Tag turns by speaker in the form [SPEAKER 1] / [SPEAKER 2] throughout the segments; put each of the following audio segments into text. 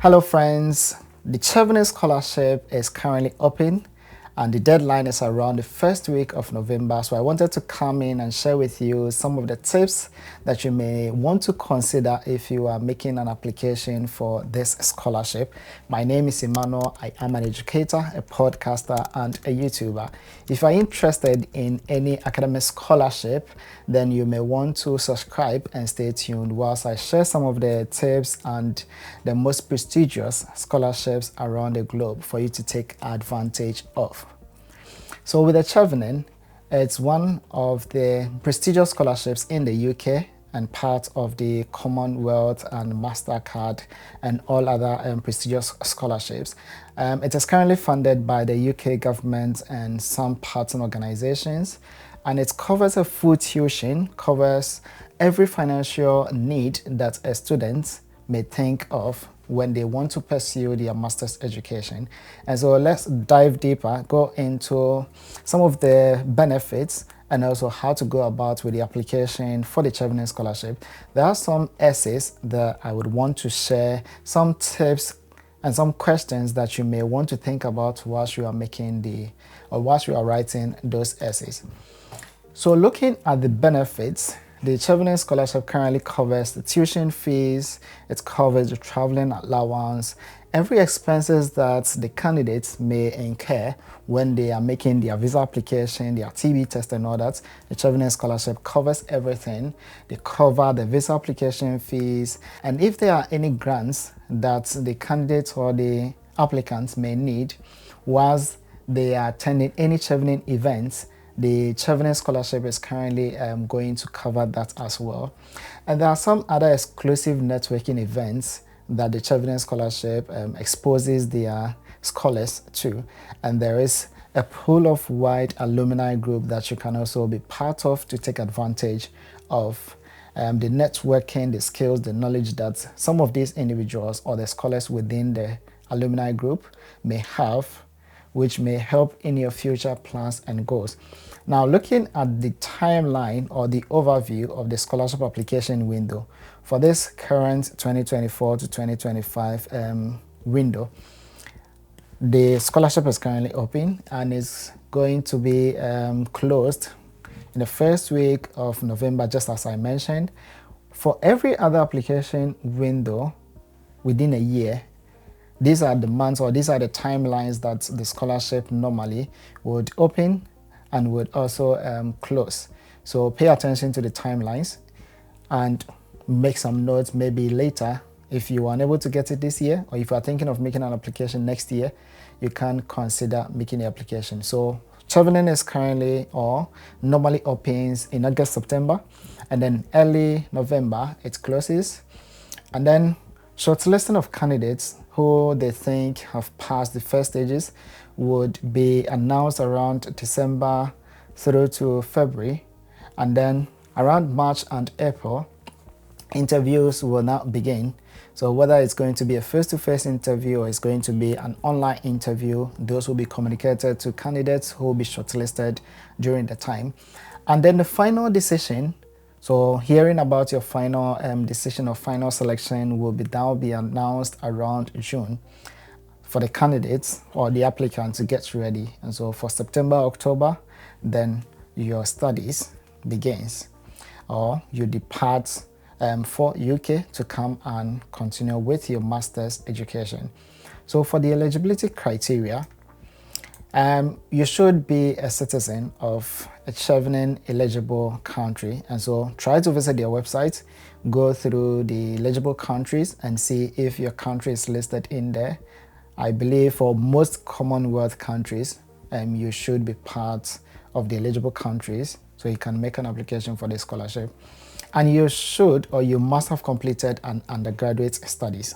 [SPEAKER 1] Hello friends, the Chevening Scholarship is currently open and the deadline is around the first week of November. So I wanted to come in and share with you some of the tips that you may want to consider if you are making an application for this scholarship. My name is Emmanuel. I am an educator, a podcaster, and a YouTuber. If you are interested in any academic scholarship, then you may want to subscribe and stay tuned whilst I share some of the tips and the most prestigious scholarships around the globe for you to take advantage of. So with the Chevening, it's one of the prestigious scholarships in the UK and part of the Commonwealth and MasterCard and all other prestigious scholarships. It is currently funded by the UK government and some partner organizations, and it covers a full tuition, covers every financial need that a student may think of when they want to pursue their master's education. And so let's dive deeper, go into some of the benefits and also how to go about with the application for the Chevening Scholarship. There are some essays that I would want to share, some tips and some questions that you may want to think about whilst you are whilst you are writing those essays. So looking at the benefits, the Chevening Scholarship currently covers the tuition fees, it covers the traveling allowance, every expenses that the candidates may incur when they are making their visa application, their TB test and all that. The Chevening Scholarship covers everything. They cover the visa application fees, and if there are any grants that the candidates or the applicants may need whilst they are attending any Chevening events, the Chevening Scholarship is currently going to cover that as well. And there are some other exclusive networking events that the Chevening Scholarship exposes their scholars to. And there is a pool of wide alumni group that you can also be part of to take advantage of the networking, the skills, the knowledge that some of these individuals or the scholars within the alumni group may have, which may help in your future plans and goals. Now, looking at the timeline or the overview of the scholarship application window for this current 2024 to 2025 window, the scholarship is currently open and is going to be closed in the first week of November, just as I mentioned. For every other application window within a year, these are the months or these are the timelines that the scholarship normally would open and would also close. So pay attention to the timelines and make some notes maybe later. If you are unable to get it this year, or if you are thinking of making an application next year, you can consider making the application. So Chevening is currently or normally opens in August, September, and then early November it closes. And then shortlisting of candidates who they think have passed the first stages would be announced around December through to February. And then around March and April, interviews will now begin. So whether it's going to be a face-to-face interview or it's going to be an online interview, those will be communicated to candidates who will be shortlisted during the time. And then the final decision, so hearing about your final decision or final selection will now be announced around June for the candidates or the applicant to get ready. And so for September, October, then your studies begins or you depart for UK to come and continue with your master's education. So for the eligibility criteria, you should be a citizen of a Chevening eligible country, and so try to visit their website, go through the eligible countries and see if your country is listed in there. I believe for most Commonwealth countries, you should be part of the eligible countries so you can make an application for the scholarship. And you should or you must have completed an undergraduate studies.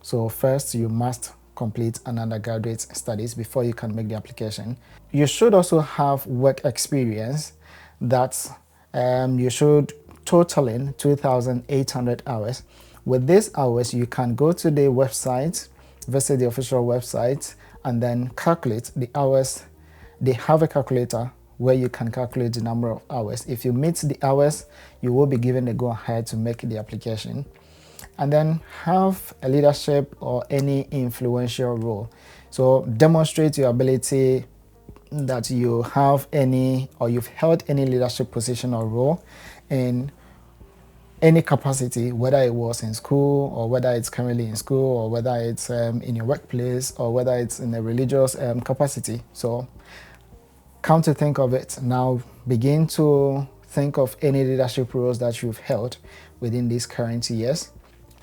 [SPEAKER 1] So first you must complete an undergraduate studies before you can make the application. You should also have work experience that you should total in 2,800 hours. With these hours, you can go to the website, visit the official website, and then calculate the hours. They have a calculator where you can calculate the number of hours. If you meet the hours, you will be given the go-ahead to make the application. And then have a leadership or any influential role. So demonstrate your ability that you have any or you've held any leadership position or role in any capacity, whether it was in school or whether it's currently in school or whether it's in your workplace or whether it's in a religious capacity. So come to think of it, now begin to think of any leadership roles that you've held within these current years,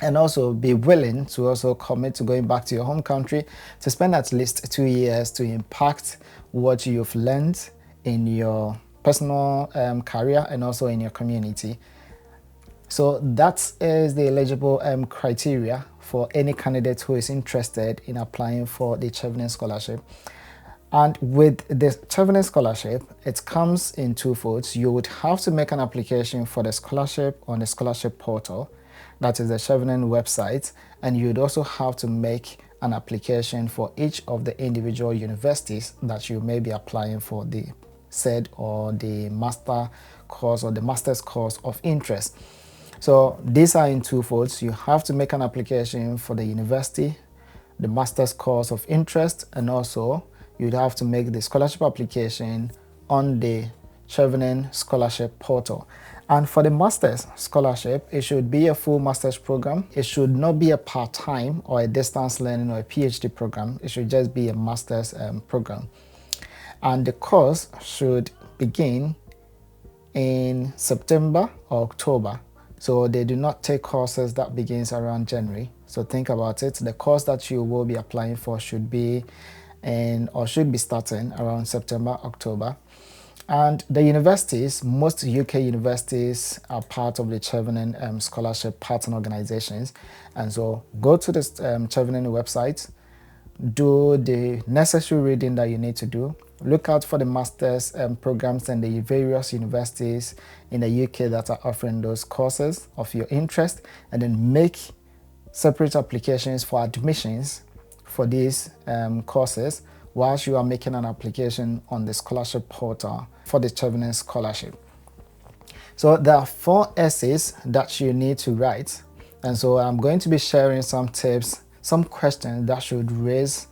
[SPEAKER 1] and also be willing to also commit to going back to your home country to spend at least 2 years to impact what you've learned in your personal career and also in your community. So that is the eligible criteria for any candidate who is interested in applying for the Chevening Scholarship. And with the Chevening Scholarship, it comes in two folds. You would have to make an application for the scholarship on the scholarship portal, that is the Chevening website, and you'd also have to make an application for each of the individual universities that you may be applying for the said or the master course or the master's course of interest. So these are in two folds. You have to make an application for the university, the master's course of interest, and also you'd have to make the scholarship application on the Chevening Scholarship portal. And for the master's scholarship, it should be a full master's program. It should not be a part-time or a distance learning or a PhD program. It should just be a master's program. And the course should begin in September or October. So they do not take courses that begins around January. So think about it. The course that you will be applying for should be should be starting around September, October. And the universities, most UK universities are part of the Chevening Scholarship Partner Organizations. And so go to the Chevening website, do the necessary reading that you need to do. Look out for the master's programs and the various universities in the UK that are offering those courses of your interest, and then make separate applications for admissions for these courses whilst you are making an application on the scholarship portal for the Chevening Scholarship. So there are 4 essays that you need to write, and so I'm going to be sharing some tips, some questions that should raise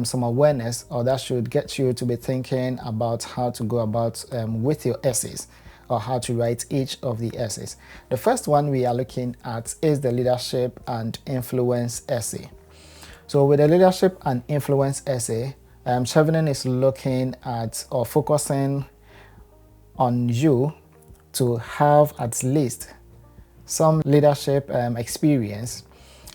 [SPEAKER 1] some awareness, or that should get you to be thinking about how to go about with your essays, or how to write each of the essays. The first one we are looking at is the leadership and influence essay. So with the leadership and influence essay, Chevening is looking at or focusing on you to have at least some leadership experience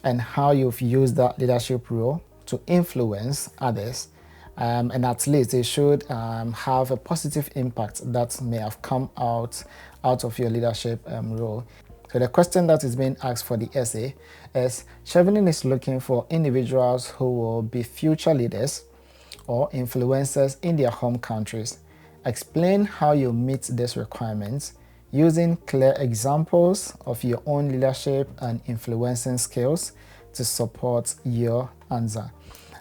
[SPEAKER 1] and how you've used that leadership role to influence others, and at least they should have a positive impact that may have come out of your leadership role. So the question that is being asked for the essay is, Chevening is looking for individuals who will be future leaders or influencers in their home countries. Explain how you meet these requirements using clear examples of your own leadership and influencing skills to support your answer.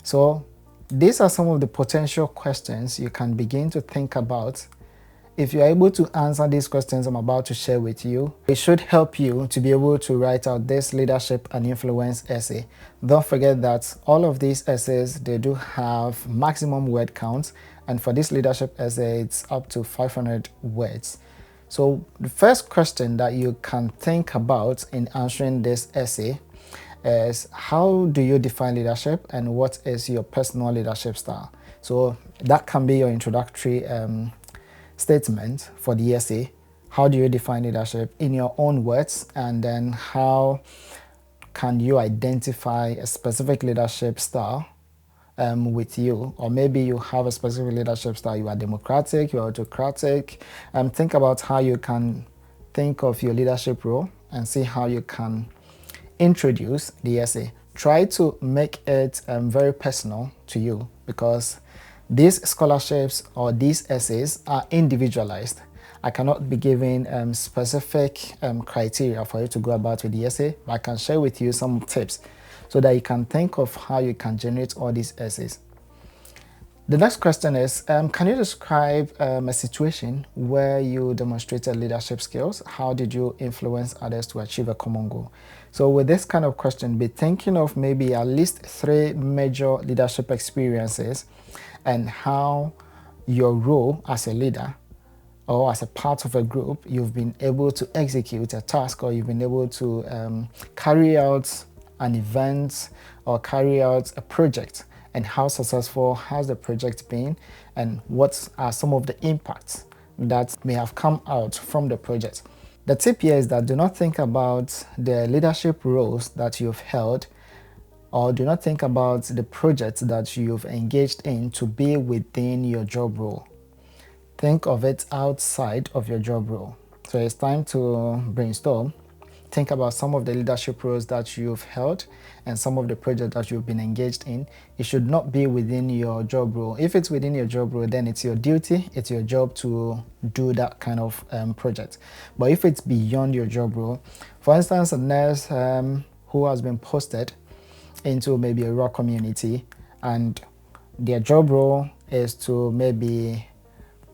[SPEAKER 1] So these are some of the potential questions you can begin to think about. If you're able to answer these questions I'm about to share with you, it should help you to be able to write out this leadership and influence essay. Don't forget that all of these essays, they do have maximum word counts, and for this leadership essay, it's up to 500 words. So the first question that you can think about in answering this essay is, how do you define leadership and what is your personal leadership style? So that can be your introductory statement for the essay. How do you define leadership in your own words, and then how can you identify a specific leadership style with you? Or maybe you have a specific leadership style, you are democratic, you are autocratic. Think about how you can think of your leadership role and see how you can introduce the essay. Try to make it very personal to you, because these scholarships or these essays are individualized. I cannot be giving specific criteria for you to go about with the essay, but I can share with you some tips so that you can think of how you can generate all these essays. The next question is, can you describe a situation where you demonstrated leadership skills? How did you influence others to achieve a common goal? So with this kind of question, be thinking of maybe at least 3 major leadership experiences and how your role as a leader or as a part of a group, you've been able to execute a task, or you've been able to carry out an event or carry out a project, and how successful has the project been, and what are some of the impacts that may have come out from the project. The tip here is that do not think about the leadership roles that you've held, or do not think about the projects that you've engaged in to be within your job role. Think of it outside of your job role. So it's time to brainstorm. Think about some of the leadership roles that you've held and some of the projects that you've been engaged in. It should not be within your job role. If it's within your job role, then it's your duty, it's your job to do that kind of project. But if it's beyond your job role, for instance, a nurse who has been posted into maybe a rural community, and their job role is to maybe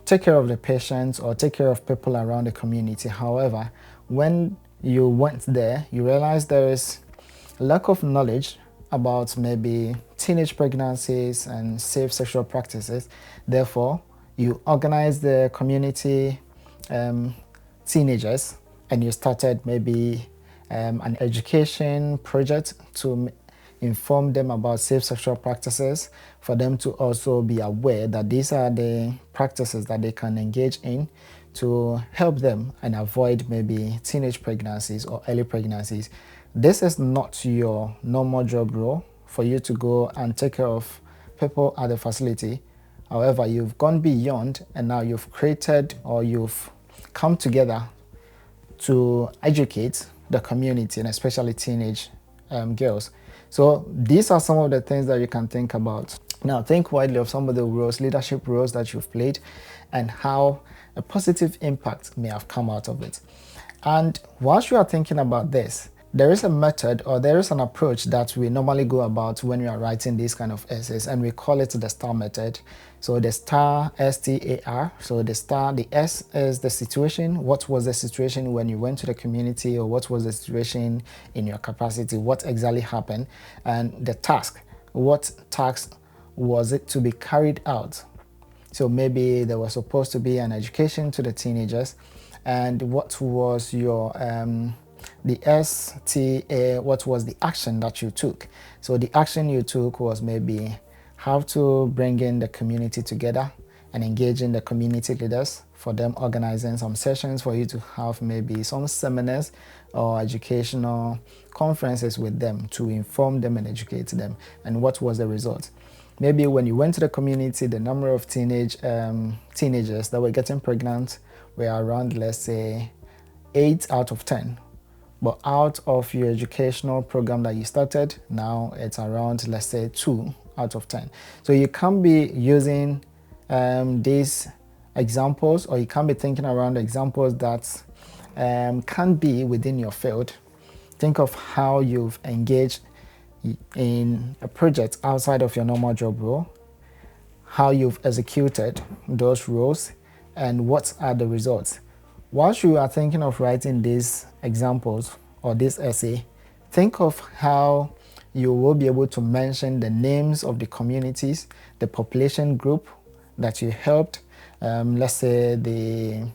[SPEAKER 1] take care of the patients or take care of people around the community. However, when you went there, you realized there is lack of knowledge about maybe teenage pregnancies and safe sexual practices. Therefore, you organized the community teenagers, and you started maybe an education project to inform them about safe sexual practices, for them to also be aware that these are the practices that they can engage in to help them and avoid maybe teenage pregnancies or early pregnancies. This is not your normal job role for you to go and take care of people at the facility. However, you've gone beyond, and now you've created, or you've come together to educate the community, and especially teenage girls. So these are some of the things that you can think about. Now think widely of some of the roles, leadership roles that you've played, and how a positive impact may have come out of it. And whilst you are thinking about this, there is a method, or there is an approach that we normally go about when we are writing these kind of essays, and we call it the STAR method. So the STAR, STAR. So the STAR, the S is the situation. What was the situation when you went to the community, or what was the situation in your capacity? What exactly happened? And the task, what task was it to be carried out? So maybe there was supposed to be an education to the teenagers, and what was your the STA, what was the action that you took? So the action you took was maybe how to bring in the community together and engage in the community leaders, for them organizing some sessions, for you to have maybe some seminars or educational conferences with them to inform them and educate them. And what was the result? Maybe when you went to the community, the number of teenagers that were getting pregnant were around, let's say, 8 out of 10. But out of your educational program that you started, now it's around, let's say, 2 out of 10. So you can be using these examples, or you can be thinking around examples that can be within your field. Think of how you've engaged in a project outside of your normal job role, how you've executed those roles, and what are the results. Whilst you are thinking of writing these examples or this essay, think of how you will be able to mention the names of the communities, the population group that you helped, let's say the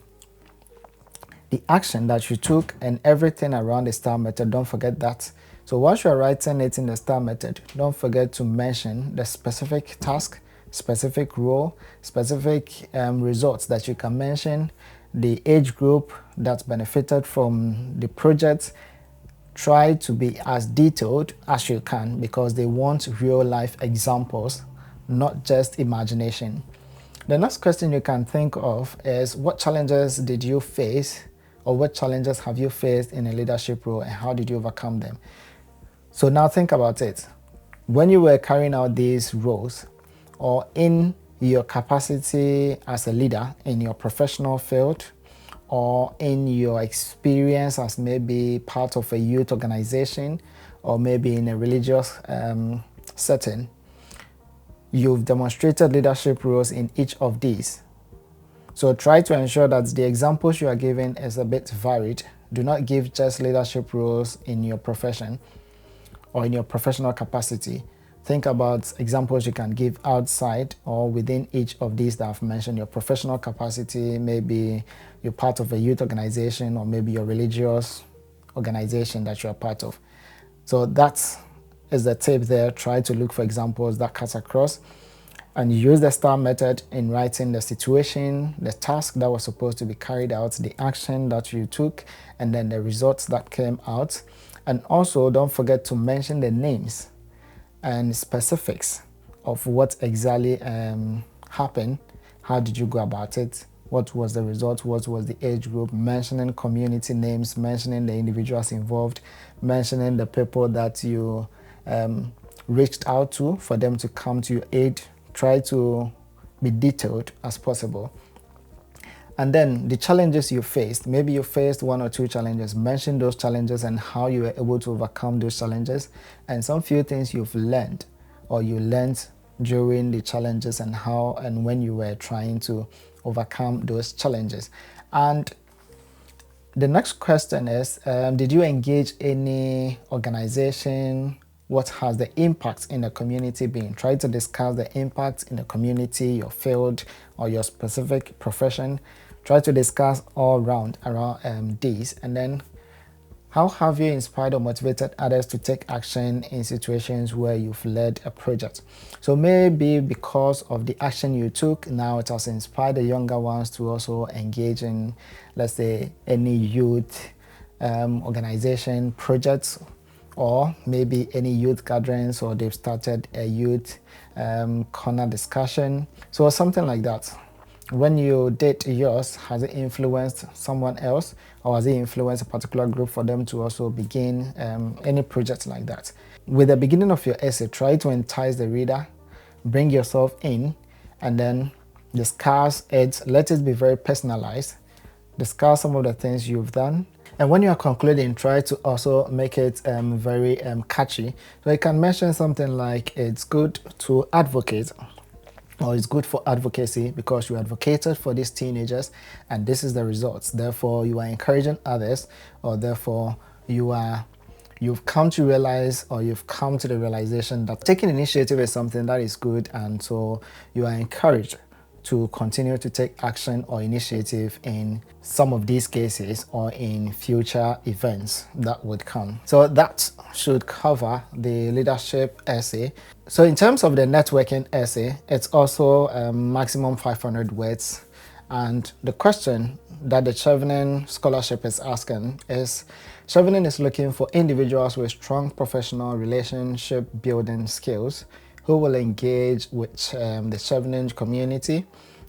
[SPEAKER 1] action that you took, and everything around the STAR method. Don't forget that. So once you are writing it in the STAR method, don't forget to mention the specific task, specific role, specific results that you can mention, the age group that benefited from the project. Try to be as detailed as you can, because they want real life examples, not just imagination. The next question you can think of is, what challenges did you face, or what challenges have you faced in a leadership role, and how did you overcome them? So now think about it. When you were carrying out these roles, or in your capacity as a leader in your professional field, or in your experience as maybe part of a youth organization, or maybe in a religious setting, you've demonstrated leadership roles in each of these. So try to ensure that the examples you are giving is a bit varied. Do not give just leadership roles in your profession or in your professional capacity. Think about examples you can give outside or within each of these that I've mentioned. Your professional capacity, maybe you're part of a youth organization or maybe your religious organization that you're part of. So that is the tip there. Try to look for examples that cut across, and use the STAR method in writing the situation, the task that was supposed to be carried out, the action that you took, and then the results that came out. And also don't forget to mention the names and specifics of what exactly happened. How did you go about it? What was the result? What was the age group? Mentioning community names, mentioning the individuals involved, mentioning the people that you reached out to for them to come to your aid. Try to be detailed as possible. And then the challenges you faced. Maybe you faced one or two challenges. Mention those challenges and how you were able to overcome those challenges, and some few things you've learned or you learned during the challenges and how and when you were trying to overcome those challenges. And the next question is, did you engage any organization? What has the impact in the community been? Try to discuss the impact in the community, your field, or your specific profession. Try to discuss all around these. And then, how have you inspired or motivated others to take action in situations where you've led a project? So maybe because of the action you took, now it has inspired the younger ones to also engage in, let's say, any youth organization projects, or maybe any youth gatherings, or they've started a youth corner discussion. So something like that. When you did yours, has it influenced someone else, or has it influenced a particular group for them to also begin any project like that? With the beginning of your essay, try to entice the reader, bring yourself in, and then discuss it. Let it be very personalized. Discuss some of the things you've done. And when you are concluding, try to also make it very catchy. So you can mention something like, it's good to advocate, or it's good for advocacy because you advocated for these teenagers and this is the results. Therefore, you are encouraging others, or therefore you've come to realize, or you've come to the realization that taking initiative is something that is good, and so you are encouraged to continue to take action or initiative in some of these cases or in future events that would come. So that should cover the leadership essay. So in terms of the networking essay, it's also maximum 500 words. And the question that the Chevening Scholarship is asking is, Chevening is looking for individuals with strong professional relationship building skills who will engage with the Chevening community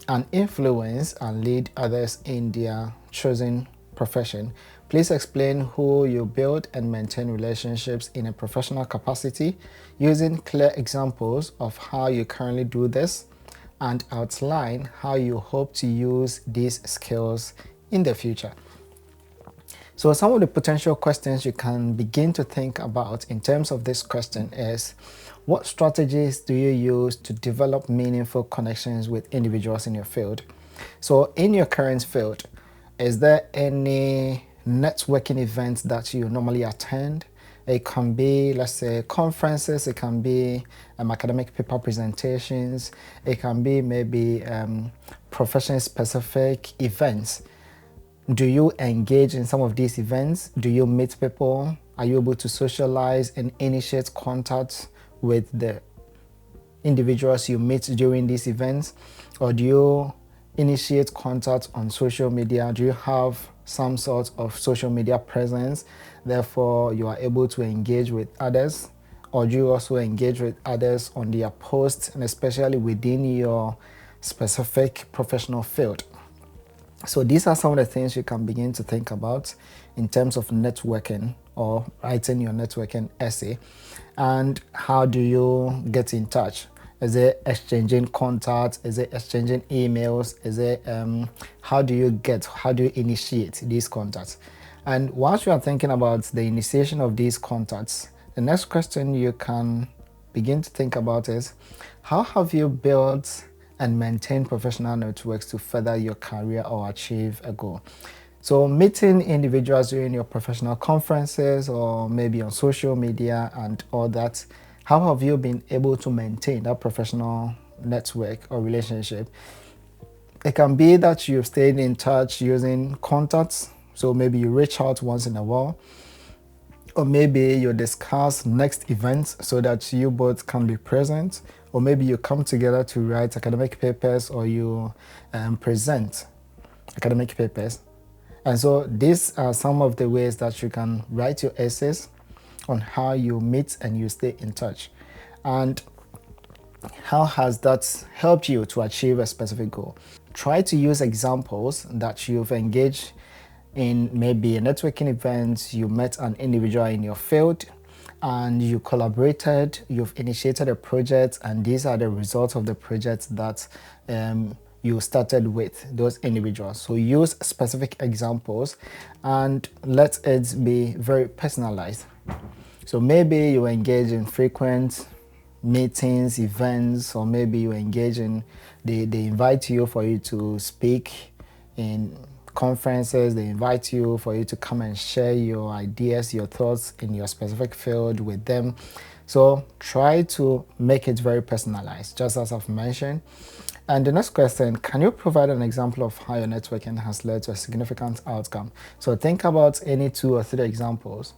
[SPEAKER 1] and influence and lead others in their chosen profession. Please explain who you build and maintain relationships in a professional capacity, using clear examples of how you currently do this, and outline how you hope to use these skills in the future. So some of the potential questions you can begin to think about in terms of this question is, what strategies do you use to develop meaningful connections with individuals in your field? So in your current field, is there any networking events that you normally attend? It can be, let's say, conferences, it can be academic paper presentations, it can be maybe profession-specific events. Do you engage in some of these events? Do you meet people? Are you able to socialize and initiate contact with the individuals you meet during these events? Or do you initiate contact on social media? Do you have some sort of social media presence, therefore you are able to engage with others? Or do you also engage with others on their posts, and especially within your specific professional field? So these are some of the things you can begin to think about in terms of networking or writing your networking essay. And how do you get in touch? Is it exchanging contacts? Is it exchanging emails? Is it how do you initiate these contacts? And once you are thinking about the initiation of these contacts, the next question you can begin to think about is, How have you built and maintained professional networks to further your career or achieve a goal? So meeting individuals during your professional conferences or maybe on social media and all that, how have you been able to maintain that professional network or relationship? It can be that you've stayed in touch using contacts. So maybe you reach out once in a while, or maybe you discuss next events so that you both can be present, or maybe you come together to write academic papers, or you present academic papers. And so these are some of the ways that you can write your essays on how you meet and you stay in touch. And how has that helped you to achieve a specific goal? Try to use examples that you've engaged in, maybe a networking event, you met an individual in your field and you collaborated, you've initiated a project, and these are the results of the project that you started with those individuals. So use specific examples and let it be very personalized. So maybe you engage in frequent meetings, events, or maybe you engage in, they invite you for you to speak in conferences, they invite you for you to come and share your ideas, your thoughts in your specific field with them. So try to make it very personalized, just as I've mentioned. And the next question, can you provide an example of how your networking has led to a significant outcome? So think about any 2 or 3 examples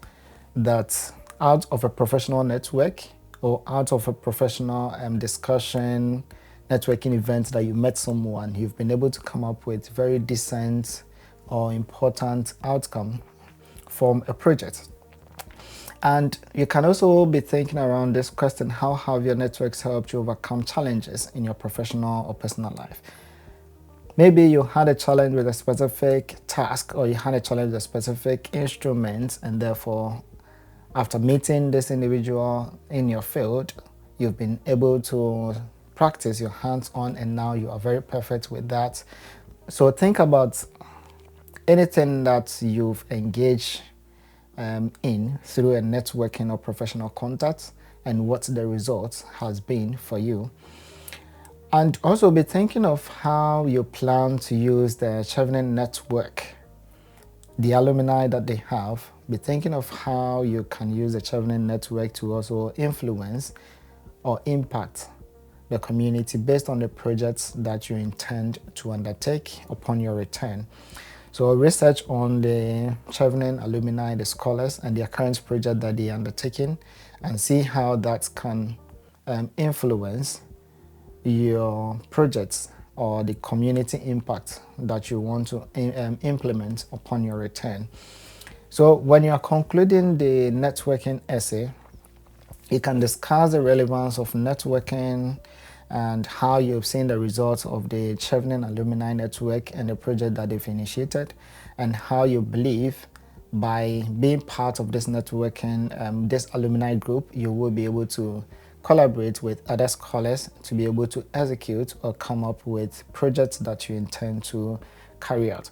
[SPEAKER 1] that out of a professional network or out of a professional discussion, networking event, that you met someone, you've been able to come up with very decent or important outcome from a project. And you can also be thinking around this question, how have your networks helped you overcome challenges in your professional or personal life? Maybe you had a challenge with a specific task, or you had a challenge with a specific instrument, and therefore after meeting this individual in your field, you've been able to practice your hands-on, and now you are very perfect with that. So think about anything that you've engaged in through a networking or professional contact, and what the result has been for you. And also be thinking of how you plan to use the Chevening network, the alumni that they have. Be thinking of how you can use the Chevening network to also influence or impact the community based on the projects that you intend to undertake upon your return. So research on the Chevening alumni, the scholars, and their current project that they are undertaking, and see how that can influence your projects or the community impact that you want to implement upon your return. So when you are concluding the networking essay, you can discuss the relevance of networking and how you've seen the results of the Chevening Alumni Network and the project that they've initiated, and how you believe by being part of this networking, this alumni group, you will be able to collaborate with other scholars to be able to execute or come up with projects that you intend to carry out.